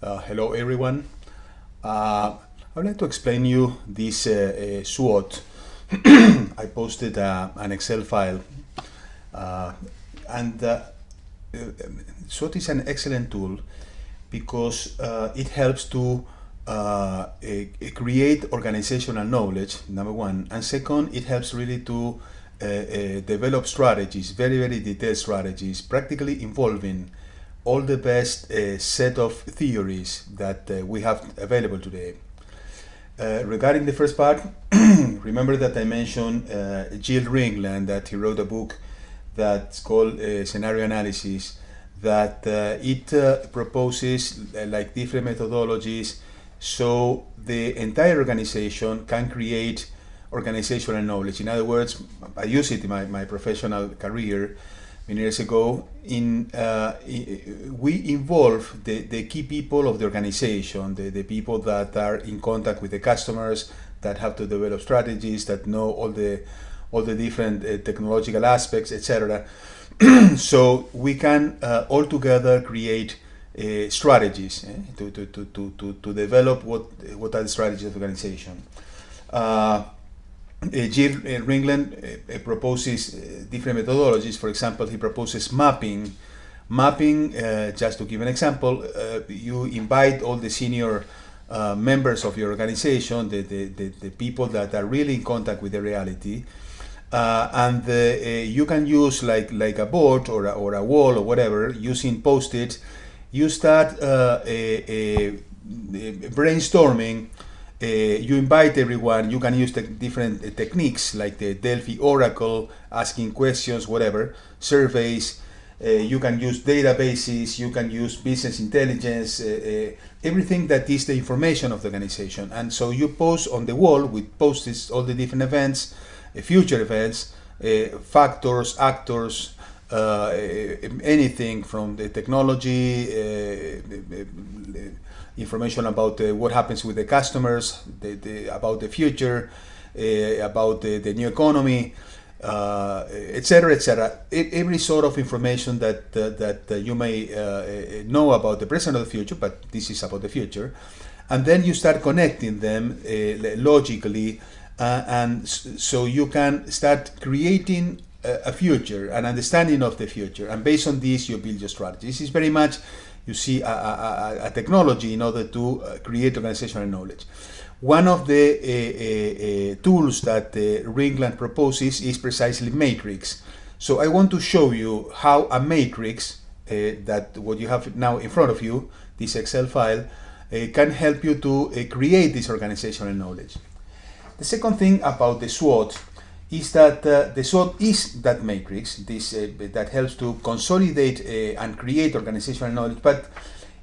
Hello everyone. I'd like to explain you this SWOT. I posted an Excel file, and SWOT is an excellent tool because it helps to create organizational knowledge, number one, and second, it helps really to develop strategies, very detailed strategies, practically involving all the best set of theories that we have available today. Regarding the first part, remember that I mentioned Jill Ringland, that he wrote a book that's called Scenario Analysis, that it proposes like different methodologies so the entire organization can create organizational knowledge. In other words, I use it in my professional career many years ago. We involve the key people of the organization, the people that are in contact with the customers, that have to develop strategies, that know all the different technological aspects, etc. So we can all together create strategies to develop what are the strategies of the organization. Jill Ringland proposes different methodologies. For example, he proposes mapping. Mapping, just to give an example, you invite all the senior members of your organization, the people that are really in contact with the reality, and you can use like a board or a wall or whatever, using post-its. You start brainstorming. You invite everyone. You can use different techniques like the Delphi Oracle, asking questions, whatever, surveys. You can use databases. You can use business intelligence, everything that is the information of the organization. And so you post on the wall with post-its all the different events, future events, factors, actors, anything from the technology, information about what happens with the customers, about the future, about the new economy, etc., etc. Every sort of information that you may know about the present or the future, but this is about the future. And then you start connecting them logically, and so you can start creating a future, an understanding of the future. And based on this, you build your strategy. This is very much, you see, a technology in order to create organizational knowledge. One of the tools that Ringland proposes is precisely matrix. So I want to show you how a matrix, that what you have now in front of you, this Excel file, can help you to create this organizational knowledge. The second thing about the SWOT is that the SWOT is that matrix, that helps to consolidate and create organizational knowledge, but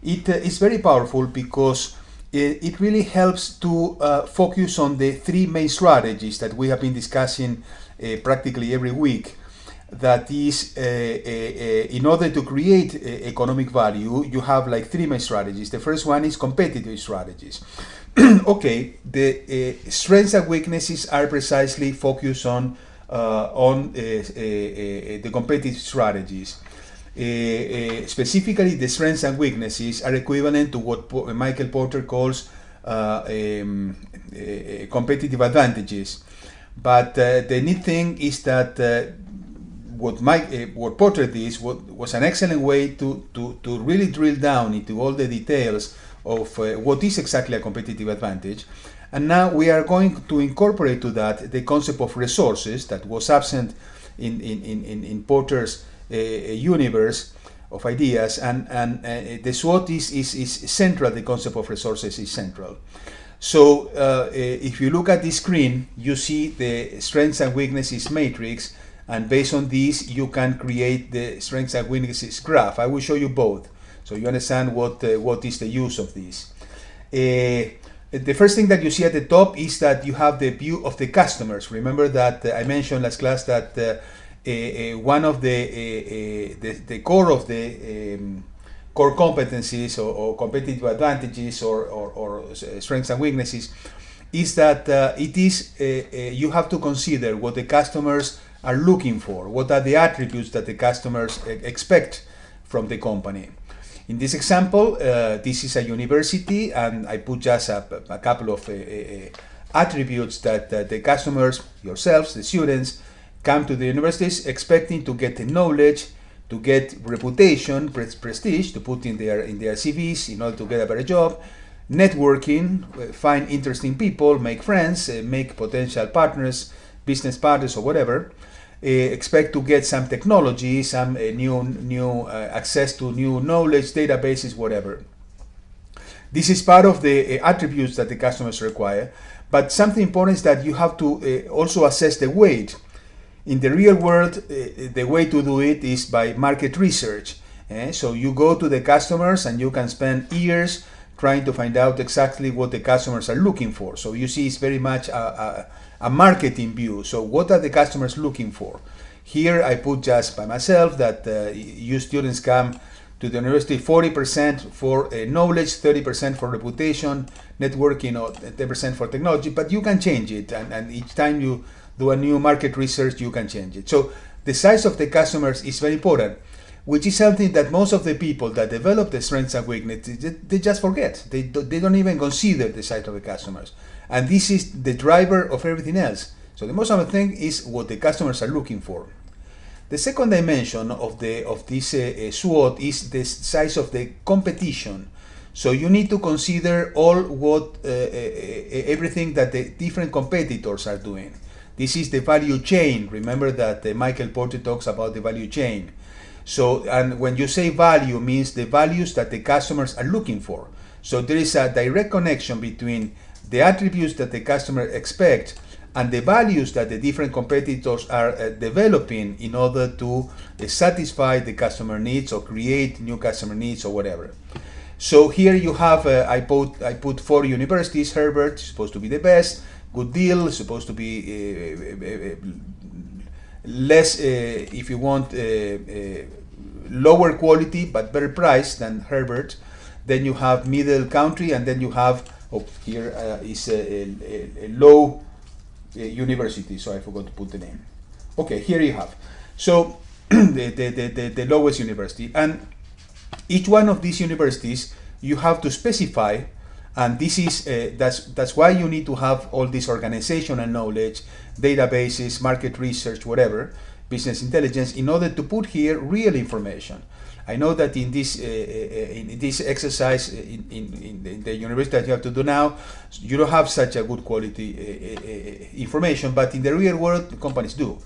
it is very powerful because it really helps to focus on the three main strategies that we have been discussing practically every week. That is, in order to create economic value, you have like three main strategies. The first one is competitive strategies. Okay, the strengths and weaknesses are precisely focused on the competitive strategies. Specifically, the strengths and weaknesses are equivalent to what Michael Porter calls competitive advantages. But the neat thing is that what Porter did was an excellent way to really drill down into all the details of what is exactly a competitive advantage. And now we are going to incorporate to that the concept of resources that was absent in Porter's universe of ideas, and the SWOT is central. The concept of resources is central. So if you look at the screen, you see the strengths and weaknesses matrix, and based on this you can create the strengths and weaknesses graph. I will show you both, so you understand what is the use of this. The first thing that you see at the top is that you have the view of the customers. Remember that I mentioned last class that one of the core of the core competencies or competitive advantages or strengths and weaknesses is that you have to consider what the customers are looking for, what are the attributes that the customers expect from the company. In this example, this is a university, and I put just a couple of attributes that the customers, yourselves, the students, come to the universities expecting to get the knowledge, to get reputation, prestige, to put in their CVs in order to get a better job, networking, find interesting people, make friends, make potential partners, business partners, or whatever. Expect to get some technology, some new access to new knowledge, databases, whatever. This is part of the attributes that the customers require. But something important is that you have to also assess the weight. In the real world, the way to do it is by market research. So you go to the customers and you can spend years trying to find out exactly what the customers are looking for. So you see it's very much a marketing view. So what are the customers looking for? Here I put just by myself that you students come to the university 40% for knowledge, 30% for reputation, networking, or 10% for technology, but you can change it, and each time you do a new market research, you can change it. So the size of the customers is very important, which is something that most of the people that develop the strengths and weaknesses, they just forget. They don't even consider the size of the customers. And this is the driver of everything else. So the most important thing is what the customers are looking for. The second dimension of this SWOT is the size of the competition. So you need to consider everything that the different competitors are doing. This is the value chain. Remember that Michael Porter talks about the value chain. So, and when you say value, means the values that the customers are looking for. So there is a direct connection between the attributes that the customer expect and the values that the different competitors are developing in order to satisfy the customer needs or create new customer needs or whatever. So here you have, I put 4 universities. Herbert, supposed to be the best. Good Deal, supposed to be less, if you want, lower quality but better price than Herbert. Then you have Middle Country, and then you have, here is a low university, so I forgot to put the name. Okay, here you have. So the lowest university, and each one of these universities you have to specify, and this is that's why you need to have all this organizational knowledge, databases, market research, whatever, business intelligence, in order to put here real information. I know that in this exercise in the university that you have to do now, you don't have such a good quality information, but in the real world, companies do.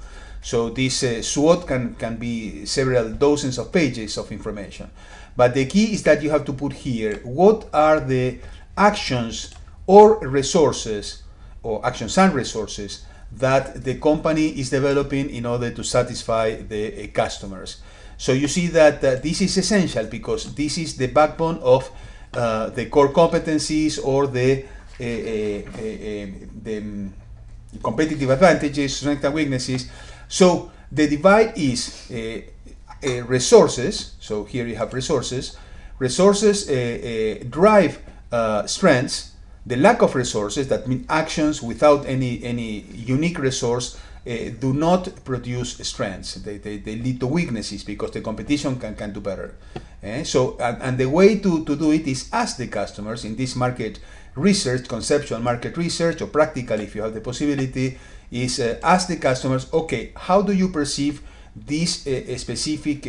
So this SWOT can be several dozens of pages of information. But the key is that you have to put here what are the actions or resources, or actions and resources, that the company is developing in order to satisfy the customers. So you see that this is essential, because this is the backbone of the core competencies or the competitive advantages, strengths and weaknesses. So the divide is resources. So here you have resources. Resources drive strengths. The lack of resources, that mean actions without any unique resource, do not produce strengths. They lead to weaknesses, because the competition can do better. So the way to do it is ask the customers in this market research, conceptual market research, or practical if you have the possibility, is ask the customers, okay, how do you perceive this specific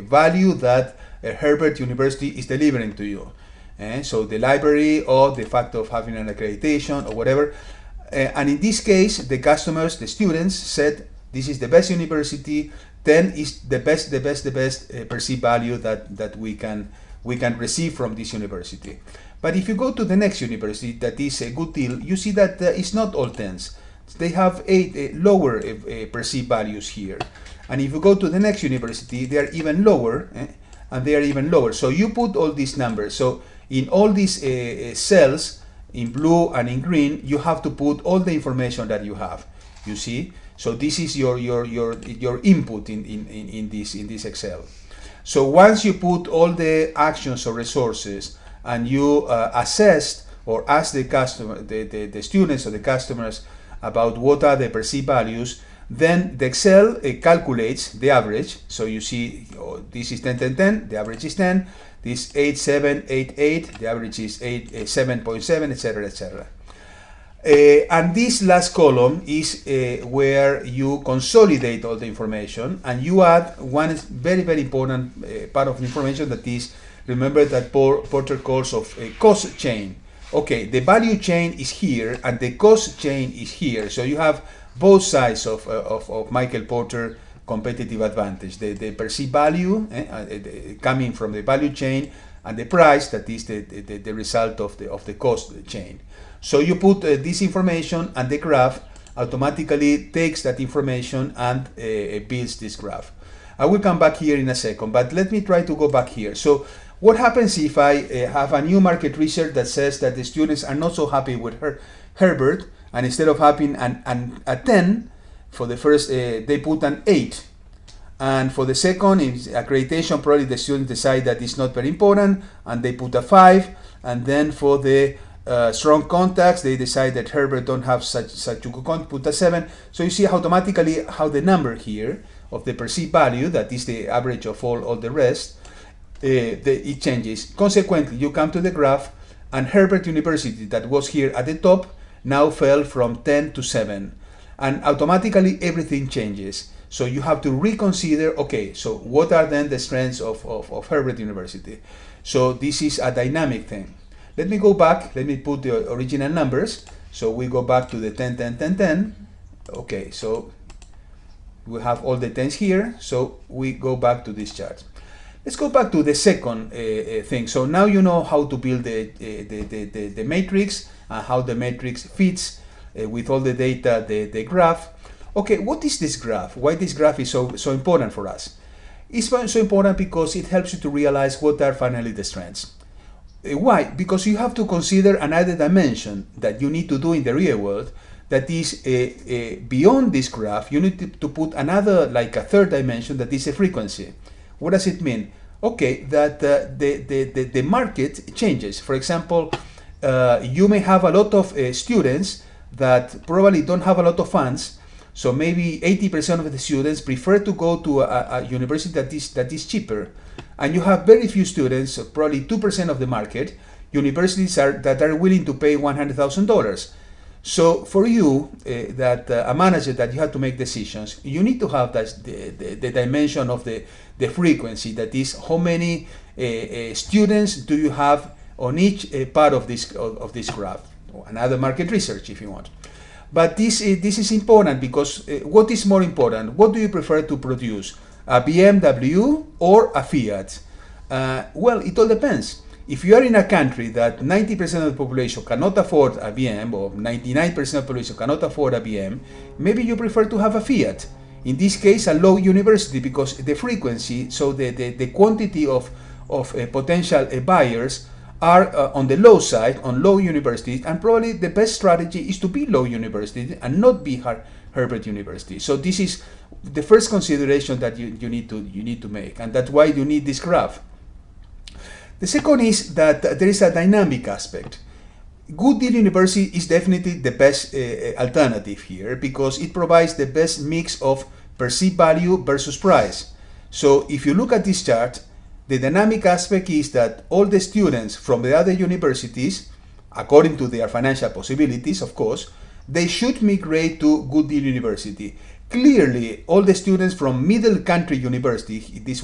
value that Herbert University is delivering to you? So the library, or the fact of having an accreditation, or whatever. And in this case, the customers, the students, said this is the best university. 10 is the best perceived value that we can receive from this university. But if you go to the next university, that is a Good Deal, you see that it's not all 10s. They have 8 lower perceived values here. And if you go to the next university, they are even lower, and they are even lower. So you put all these numbers. So in all these cells, in blue and in green, you have to put all the information that you have. You see, so this is your input in this Excel. So once you put all the actions or resources, and you assessed or ask the customer, the students or the customers about what are the perceived values, Then the Excel calculates the average. So you see, oh, this is 10, 10, 10, the average is 10. This 8, 7, 8, 8, the average is 8, 7.7, etc., etc. And this last column is where you consolidate all the information, and you add one very, very important part of the information, that is, remember that Porter calls of a cost chain. Okay, the value chain is here and the cost chain is here. So you have both sides of Michael Porter competitive advantage. The perceived value coming from the value chain, and the price, that is the result of the cost chain. So you put this information, and the graph automatically takes that information and builds this graph. I will come back here in a second, but let me try to go back here. So what happens if I have a new market research that says that the students are not so happy with Herbert, and instead of having a 10 for the first, they put an 8. And for the second, in accreditation, probably the students decide that it's not very important, and they put a 5. And then for the strong contacts, they decide that Herbert don't have such a good contact, put a 7. So you see automatically how the number here of the perceived value, that is the average of all the rest, it changes. Consequently, you come to the graph, and Herbert University, that was here at the top, now fell from 10 to 7. And automatically everything changes. So you have to reconsider, okay, so what are then the strengths of Herbert University? So this is a dynamic thing. Let me go back, let me put the original numbers. So we go back to the 10, 10, 10, 10. Okay, so we have all the 10s here. So we go back to this chart. Let's go back to the second thing. So now you know how to build the matrix, and how the matrix fits with all the data, the graph. Okay, what is this graph? Why this graph is so important for us? It's so important because it helps you to realize what are finally the strengths. Why? Because you have to consider another dimension that you need to do in the real world, that is beyond this graph. You need to put another, like a third dimension, that is a frequency. What does it mean? Okay, that the market changes. For example, you may have a lot of students that probably don't have a lot of funds. So maybe 80% of the students prefer to go to a university that is cheaper. And you have very few students, probably 2% of the market, universities that are willing to pay $100,000. So for you, a manager that you have to make decisions, you need to have the dimension of the frequency, that is, how many students do you have on each part of this graph. Another market research if you want. But this is important because what is more important? What do you prefer to produce? A BMW or a Fiat? Well, it all depends. If you are in a country that 90% of the population cannot afford a BM, or 99% of the population cannot afford a BM, maybe you prefer to have a Fiat. In this case, a low university, because the frequency, so the quantity of potential buyers are on the low side, on low universities, and probably the best strategy is to be low university and not be Herbert University. So this is the first consideration that you need to make, and that's why you need this graph. The second is that there is a dynamic aspect. Good deal university is definitely the best alternative here, because it provides the best mix of perceived value versus price. So if you look at this chart, the dynamic aspect is that all the students from the other universities, according to their financial possibilities, of course, they should migrate to Good Deal University. Clearly, all the students from Middle Country University, this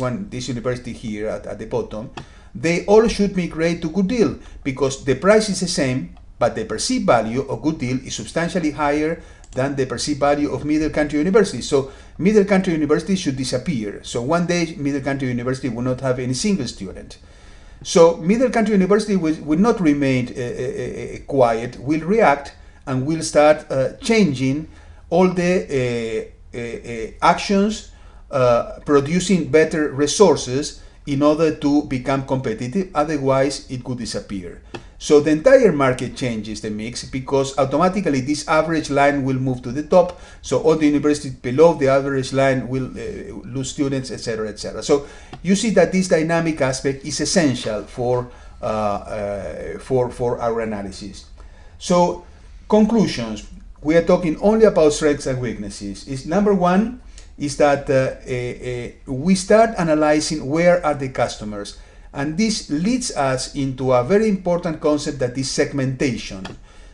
university here at the bottom, they all should migrate to Good Deal, because the price is the same, but the perceived value of Good Deal is substantially higher than the perceived value of Middle Country University. So Middle Country University should disappear. So one day Middle Country University will not have any single student. So Middle Country University will not remain quiet, will react, and will start changing all the actions, producing better resources in order to become competitive. Otherwise it could disappear. So the entire market changes the mix, because automatically this average line will move to the top. So all the universities below the average line will lose students, etc., etc. So you see that this dynamic aspect is essential for our analysis. So conclusions. we are talking only about strengths and weaknesses. Is number one is that we start analyzing where are the customers, and this leads us into a very important concept that is segmentation.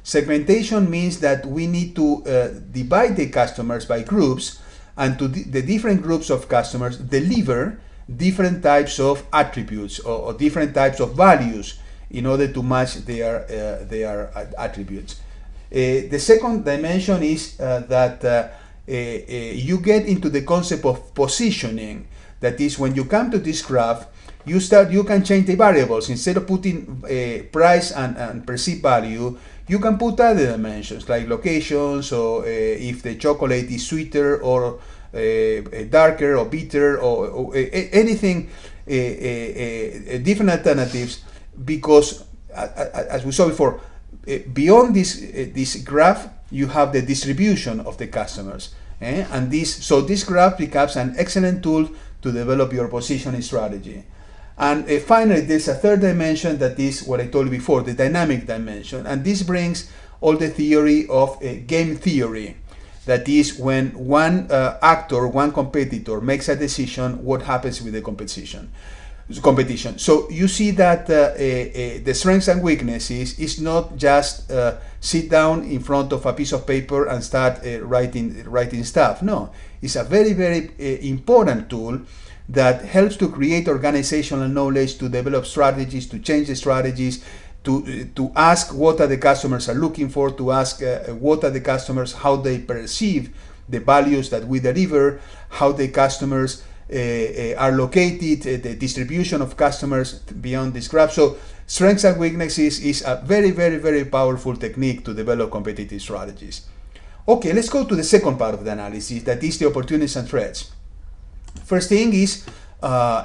Segmentation means that we need to divide the customers by groups, and to the different groups of customers deliver different types of attributes or different types of values in order to match their attributes. The second dimension is that you get into the concept of positioning. That is, when you come to this graph, you can change the variables. Instead of putting price and perceived value, you can put other dimensions like locations, or if the chocolate is sweeter or darker or bitter, or anything, different alternatives, because as we saw before, beyond this graph, you have the distribution of the customers, and this graph becomes an excellent tool to develop your positioning strategy. And finally, there's a third dimension that is what I told you before, the dynamic dimension, and this brings all the theory of game theory. That is, when one actor, one competitor makes a decision, what happens with the competition. So you see that the strengths and weaknesses is not just sit down in front of a piece of paper and start writing stuff. No, it's a very, very important tool that helps to create organizational knowledge, to develop strategies, to change the strategies, to ask what are the customers are looking for, to ask what are the customers, how they perceive the values that we deliver, how the customers are located, the distribution of customers beyond this graph. So strengths and weaknesses is a very, very, very powerful technique to develop competitive strategies. Okay, let's go to the second part of the analysis, that is the opportunities and threats. First thing is,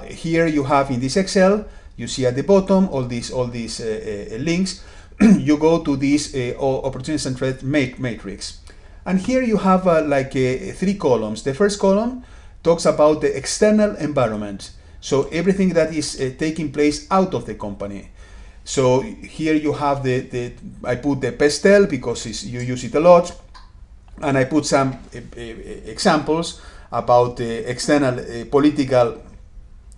here you have in this Excel, you see at the bottom all these links. You go to this opportunities and threat matrix, and here you have three columns. The first column talks about the external environment, so everything that is taking place out of the company. So here you have I put the pastel because you use it a lot, and I put some examples about the external political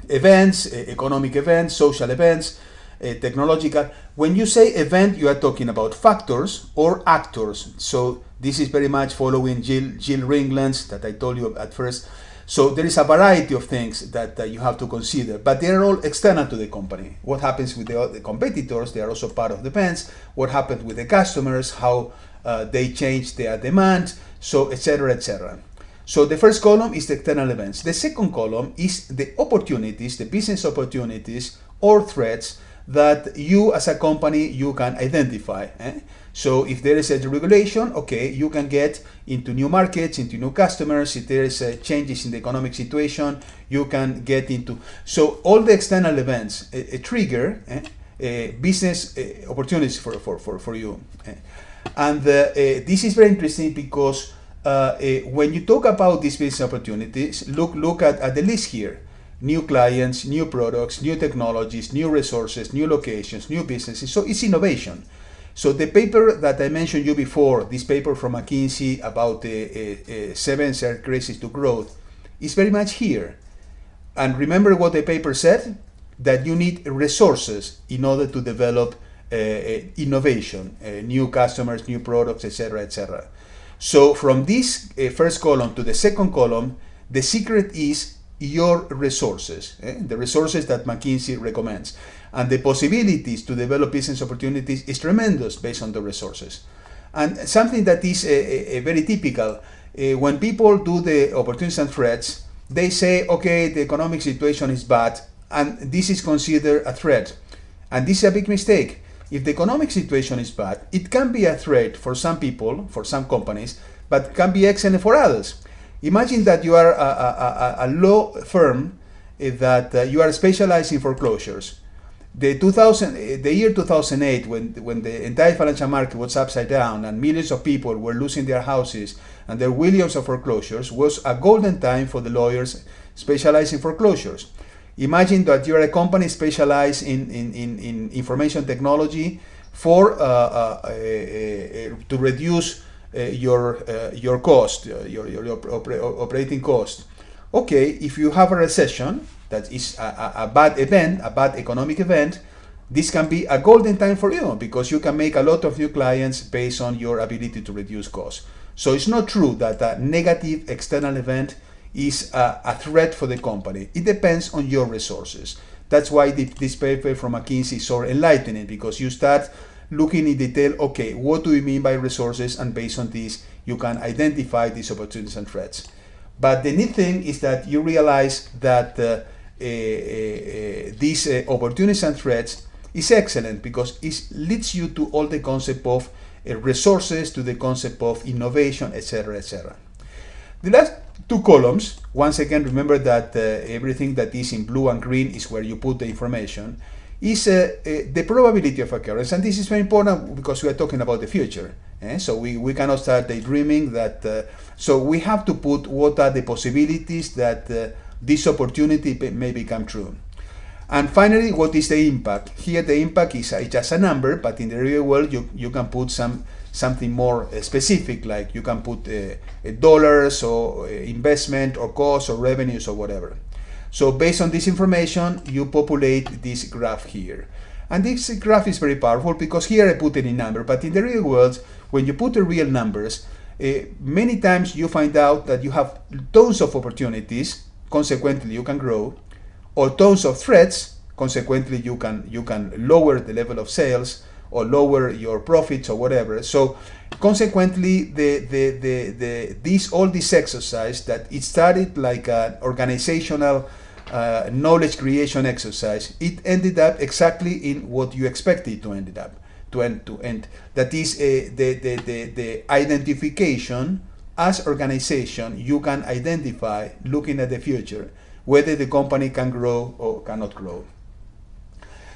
events, economic events, social events, technological. When you say event, you are talking about factors or actors. So this is very much following Jill Ringland's that I told you at first. So there is a variety of things that you have to consider, but they are all external to the company. What happens with the competitors, they are also part of the events. What happens with the customers, how they change their demand, so etc., etc. So the first column is the external events. The second column is the opportunities, the business opportunities or threats that you as a company, you can identify. So if there is a regulation, okay, you can get into new markets, into new customers. If there is changes in the economic situation, you can get into. So all the external events trigger business opportunities for you. And this is very interesting because when you talk about these business opportunities, look at the list here. New clients, new products, new technologies, new resources, new locations, new businesses. So it's innovation. So the paper that I mentioned you before, this paper from McKinsey about the 7 staircases to growth, is very much here. And remember what the paper said? That you need resources in order to develop innovation, new customers, new products, etc., etc. So from this first column to the second column, the secret is your resources, the resources that McKinsey recommends. And the possibilities to develop business opportunities is tremendous based on the resources. And something that is very typical, when people do the opportunities and threats, they say, okay, the economic situation is bad, and this is considered a threat. And this is a big mistake. If the economic situation is bad, it can be a threat for some people, for some companies, but can be excellent for others. Imagine that you are a law firm that you are specialized in foreclosures. The year 2008, when the entire financial market was upside down and millions of people were losing their houses and there were millions of foreclosures, was a golden time for the lawyers specialized in foreclosures. Imagine that you're a company specialized in information technology for to reduce your cost, operating cost. Okay, if you have a recession, that is a bad event, a bad economic event, this can be a golden time for you because you can make a lot of new clients based on your ability to reduce costs. So it's not true that a negative external event is a threat for the company. It depends on your resources. That's why this paper from McKinsey is so enlightening, because you start looking in detail, okay, what do we mean by resources? And based on this, you can identify these opportunities and threats. But the neat thing is that you realize that these opportunities and threats is excellent because it leads you to all the concept of resources, to the concept of innovation, etc., etc. The last two columns, once again, remember that everything that is in blue and green is where you put the information, is the probability of occurrence. And this is very important because we are talking about the future. So we cannot start daydreaming that. So we have to put what are the possibilities that this opportunity may become true. And finally, what is the impact? Here the impact is just a number, but in the real world you can put something more specific, like you can put dollars or investment or cost or revenues or whatever. So based on this information, you populate this graph here. And this graph is very powerful because here I put any number, but in the real world, when you put the real numbers, many times you find out that you have tons of opportunities, consequently you can grow, or tons of threats, consequently you can lower the level of sales or lower your profits or whatever. So consequently, all this exercise that it started like an organizational knowledge creation exercise, it ended up exactly in what you expected to end up to end. That is the identification as organization. You can identify, looking at the future, whether the company can grow or cannot grow.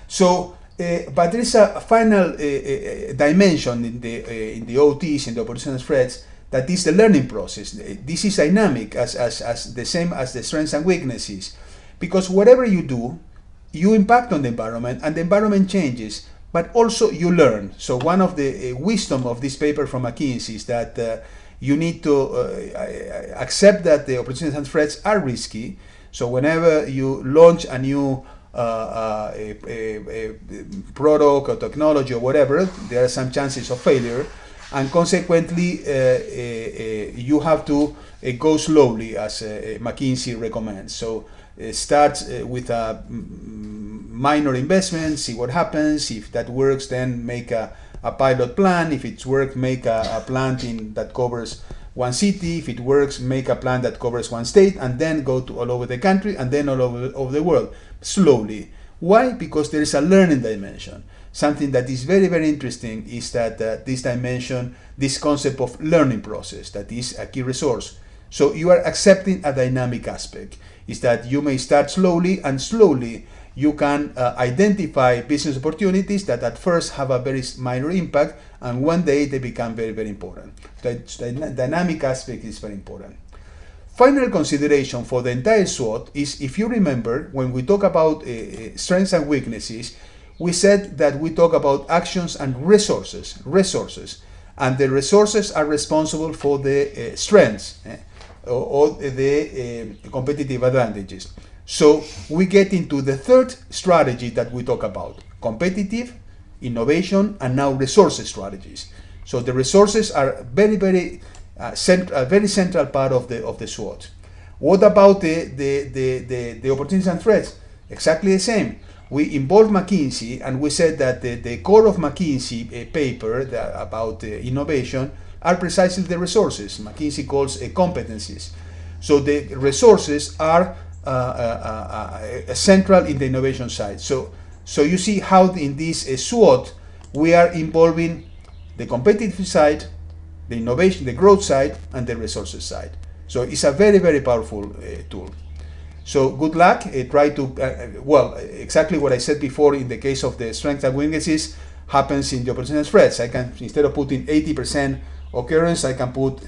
So, but there is a final dimension in the OTs, in the opportunity threats, that is the learning process. This is dynamic, as the same as the strengths and weaknesses, because whatever you do, you impact on the environment, and the environment changes, but also you learn. So one of the wisdom of this paper from McKinsey is that you need to accept that the opportunities and threats are risky. So whenever you launch a new a product or technology or whatever, there are some chances of failure, and consequently you have to go slowly, as McKinsey recommends. So start with a minor investment, see what happens. If that works, then make a pilot plan. If it's worked, make a plan that covers one city. If it works, make a plan that covers one state, and then go to all over the country, and then all over the world, slowly. Why? Because there is a learning dimension. Something that is very, very interesting is that this dimension, this concept of learning process, that is a key resource. So you are accepting a dynamic aspect, is that you may start slowly, and slowly you can identify business opportunities that at first have a very minor impact, and one day they become very, very important. The dynamic aspect is very important. Final consideration for the entire SWOT is, if you remember, when we talk about strengths and weaknesses, we said that we talk about actions and resources, and the resources are responsible for the strengths or the competitive advantages. So we get into the third strategy that we talk about: competitive, innovation, and now resources strategies. So the resources are very, very central part of the SWOT. What about the opportunities and threats? Exactly the same. We involved McKinsey, and we said that the core of McKinsey paper about innovation are precisely the resources. McKinsey calls competencies. So the resources are central in the innovation side. So you see how in this SWOT we are involving the competitive side, the innovation, the growth side, and the resources side. So it's a very, very powerful tool. So good luck. Try to, well, exactly what I said before in the case of the strengths and weaknesses happens in the opportunity and threats. I can, instead of putting 80% occurrence, I can put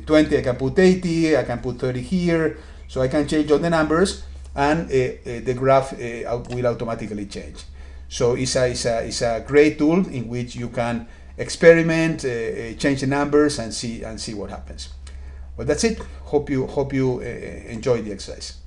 20, I can put 80, I can put 30 here. So I can change all the numbers, and the graph will automatically change. So it's a great tool in which you can experiment, change the numbers, and see what happens. Well, that's it. Hope you enjoy the exercise.